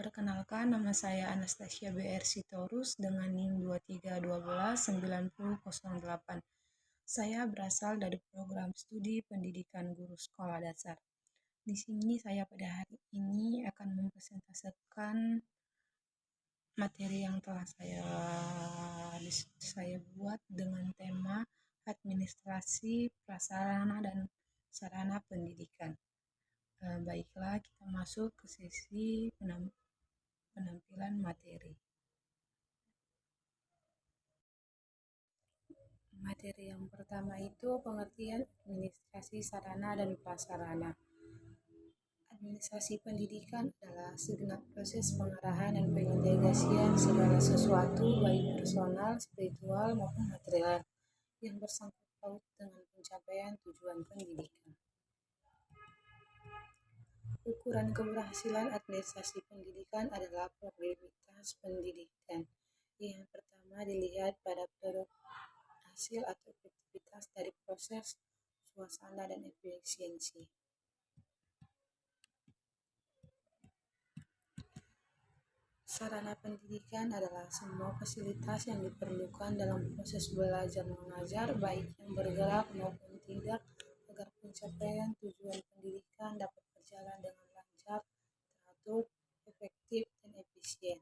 Perkenalkan, nama saya Anastasia BR Sitorus dengan NIM 23129008. Saya berasal dari program studi pendidikan guru sekolah dasar. Di sini saya pada hari ini akan mempresentasikan materi yang telah saya buat dengan tema administrasi prasarana dan sarana pendidikan. Baiklah, kita masuk ke sesi penampilan materi. Materi yang pertama itu pengertian administrasi sarana dan prasarana. Administrasi pendidikan adalah segenap proses pengarahan dan pengintegrasian segala sesuatu baik personal, spiritual maupun material yang bersangkut paut dengan pencapaian tujuan pendidikan. Ukuran keberhasilan administrasi pendidikan adalah produktivitas pendidikan. Yang pertama dilihat pada produk hasil atau efektivitas dari proses, suasana, dan efisiensi. Sarana pendidikan adalah semua fasilitas yang diperlukan dalam proses belajar mengajar, baik yang bergerak maupun tidak, agar pencapaian tujuan pendidikan dapat berjalan dengan lancar, teratur, efektif, dan efisien.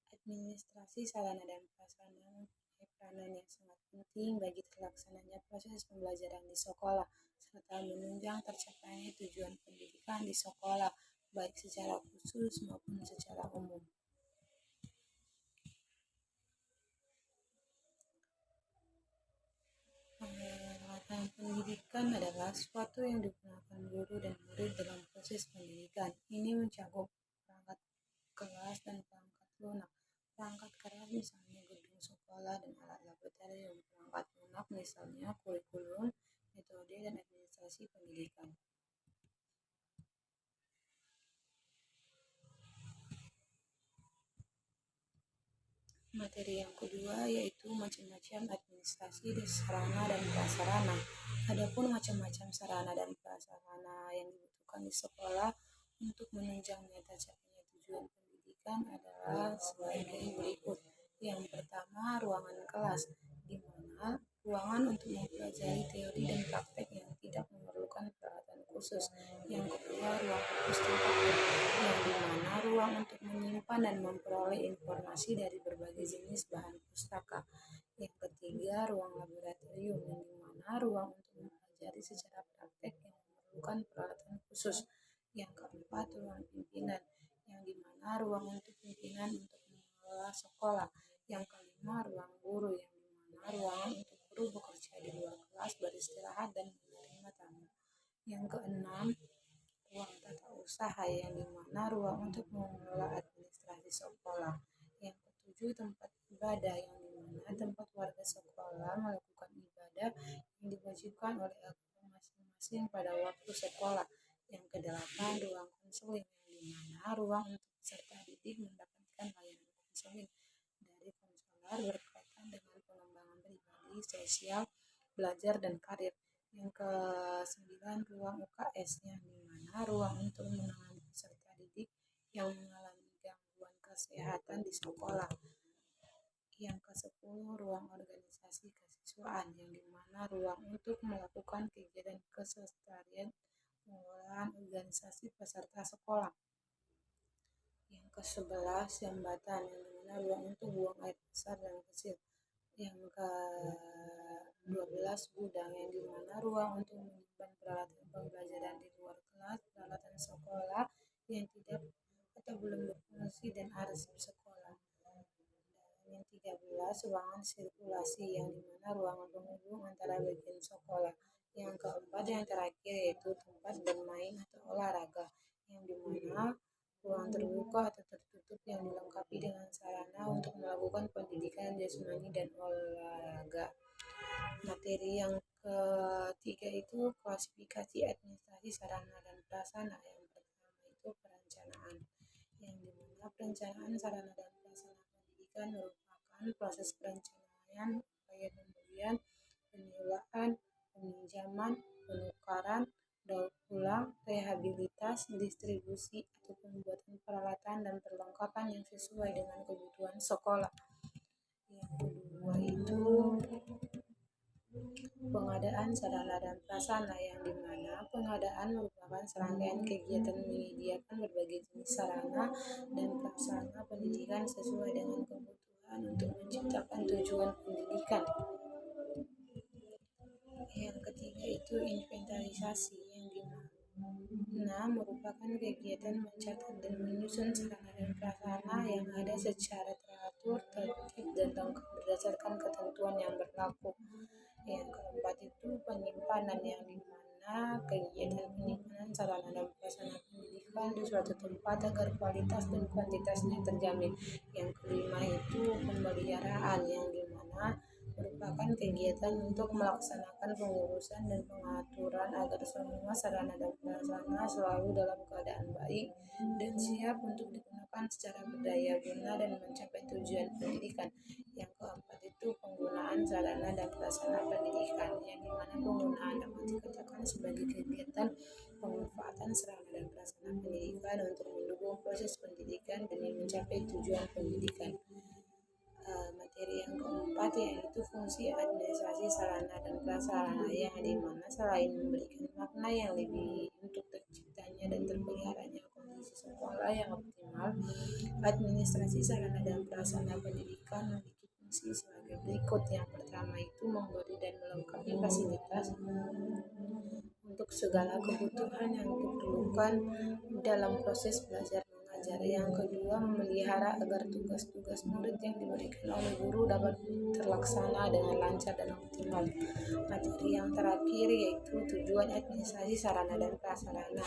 Administrasi sarana dan prasarana mempunyai peranan yang sangat penting bagi terlaksananya proses pembelajaran di sekolah, serta menunjang tercapainya tujuan pendidikan di sekolah, baik secara khusus maupun secara umum. Penguatan pendidikan adalah sesuatu yang digunakan guru dan murid dalam proses pendidikan. Ini mencakup perangkat kelas dan perangkat lunak. Perangkat keras misalnya gedung sekolah dan alat laboratorium. Perangkat lunak misalnya kurikulum, metode, dan administrasi pendidikan. Materi yang kedua yaitu macam-macam administrasi di sarana dan prasarana. Adapun macam-macam sarana dan prasarana yang dibutuhkan di sekolah untuk menunjangnya tercapainya tujuan pendidikan adalah sebagai berikut. Yang pertama, ruangan kelas, di mana ruangan untuk mempelajari teori dan praktek yang tidak memerlukan peralatan khusus. Yang kedua, ruang perpustakaan, yang di mana ruang untuk menyimpan dan memperoleh informasi dari berbagai jenis bahan pustaka. Yang ketiga, ruang laboratorium, yang di mana ruang untuk mempelajari secara praktek yang memerlukan peralatan khusus. Yang keempat, ruang pimpinan, yang di mana ruang untuk pimpinan untuk mengelola sekolah. Yang kelima, ruang guru, yang di mana ruangan untuk guru bekerja di luar kelas, beristirahat, dan menerima tamu. Yang keenam, ruang tata usaha, yang di mana ruang untuk mengelola administrasi sekolah. Yang ketujuh, tempat ibadah, yang di mana tempat warga sekolah melakukan ibadah yang diwajibkan oleh agama masing-masing pada waktu sekolah. Yang kedelapan, ruang konseling, yang di mana ruang untuk peserta didik mendapatkan layanan konseling dari konselor berkaitan dengan pengembangan pribadi, sosial, belajar, dan karir. Yang ke-9, ruang UKS, yang di mana ruang untuk menangani peserta didik yang mengalami gangguan kesehatan di sekolah. Yang ke-10, ruang organisasi kesiswaan, yang di mana ruang untuk melakukan kegiatan kesetaraan pengelolaan organisasi peserta sekolah. Yang ke-11, jambatan, yang di mana ruang untuk buang air besar dan kecil. Yang ke-12, gudang, yang di mana ruang untuk menyimpan peralatan pembelajaran di luar kelas, peralatan sekolah yang tidak atau belum berfungsi, dan arsip sekolah. Yang 13, ruangan sirkulasi, yang di mana ruangan penghubung antara bagian sekolah. Yang keempat, yang terakhir, yaitu tempat bermain atau olahraga, yang di mana ruang terbuka atau tertutup yang dilengkapi dengan sarana untuk melakukan pendidikan jasmani dan olahraga. Materi yang ketiga itu klasifikasi administrasi sarana dan prasarana. Yang pertama itu perencanaan, yang dimana perencanaan sarana dan prasarana pendidikan merupakan proses perencanaan upaya pembelian, penyewaan, peminjaman, penukaran, daur ulang, rehabilitas, distribusi, atau pembuatan peralatan pendidikan dan perlengkapan yang sesuai dengan kebutuhan sekolah. Yang kedua itu pengadaan sarana dan prasarana, yang dimana pengadaan merupakan serangkaian kegiatan menyediakan berbagai jenis sarana dan prasarana pendidikan sesuai dengan kebutuhan untuk menciptakan tujuan pendidikan. Yang ketiga itu inventarisasi, yang dimana merupakan kegiatan mencatat dan menyusun sarana dan prasarana yang ada secara teratur, tertib, dan lengkap berdasarkan ketentuan yang berlaku. Yang keempat itu penyimpanan, yang dimana kegiatan penyimpanan sarana dan prasarana pendidikan di suatu tempat agar kualitas dan kuantitasnya terjamin. Yang kelima itu pemeliharaan, yang dimana merupakan kegiatan untuk melaksanakan pengurusan dan pengaturan agar semua sarana dan prasarana selalu dalam keadaan baik dan siap untuk digunakan secara berdaya guna dan mencapai tujuan pendidikan. Yang keempat itu penggunaan sarana dan prasarana pendidikan, yang dimana penggunaan dapat dikatakan sebagai kegiatan pemanfaatan sarana dan prasarana pendidikan untuk mendukung proses pendidikan demi mencapai tujuan pendidikan. Materi yang keempat yaitu fungsi administrasi sarana dan prasarana, yang dimana selain memberikan makna yang lebih untuk terciptanya dan terpeliharanya kondisi sekolah yang optimal, administrasi sarana dan prasarana pendidikan memiliki fungsi sebagai berikut. Yang pertama itu memberi dan melengkapi fasilitas untuk segala kebutuhan yang diperlukan dalam proses belajar mengajar. Yang kedua, memelihara agar tugas-tugas murid yang diberikan oleh guru dapat terlaksana dengan lancar dan optimal. Materi yang terakhir yaitu tujuan administrasi sarana dan prasarana.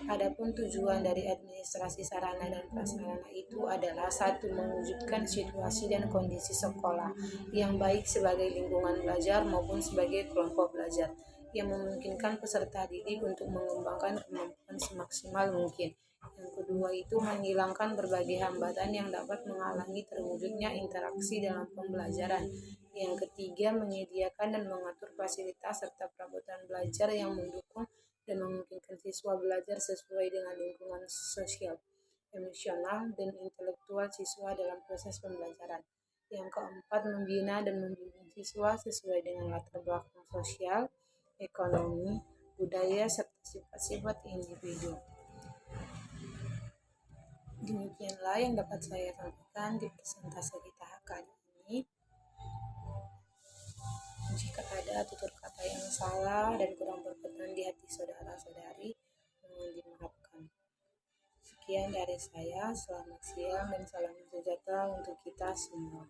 Adapun tujuan dari administrasi sarana dan prasarana itu adalah satu, mewujudkan situasi dan kondisi sekolah yang baik sebagai lingkungan belajar maupun sebagai kelompok belajar yang memungkinkan peserta didik untuk mengembangkan kemampuan semaksimal mungkin. Yang kedua itu menghilangkan berbagai hambatan yang dapat menghalangi terwujudnya interaksi dalam pembelajaran. Yang ketiga, menyediakan dan mengatur fasilitas serta perabotan belajar yang mendukung dan memungkinkan siswa belajar sesuai dengan lingkungan sosial, emosional, dan intelektual siswa dalam proses pembelajaran. Yang keempat, membina dan membimbing siswa sesuai dengan latar belakang sosial, ekonomi, budaya, serta sifat-sifat individu. Demikianlah yang dapat saya sampaikan di presentasi kita kali ini. Jika ada tutur kata yang salah dan kurang berkenan di hati saudara-saudari, mohon dimaafkan. Sekian dari saya, selamat siang dan salam sejahtera untuk kita semua.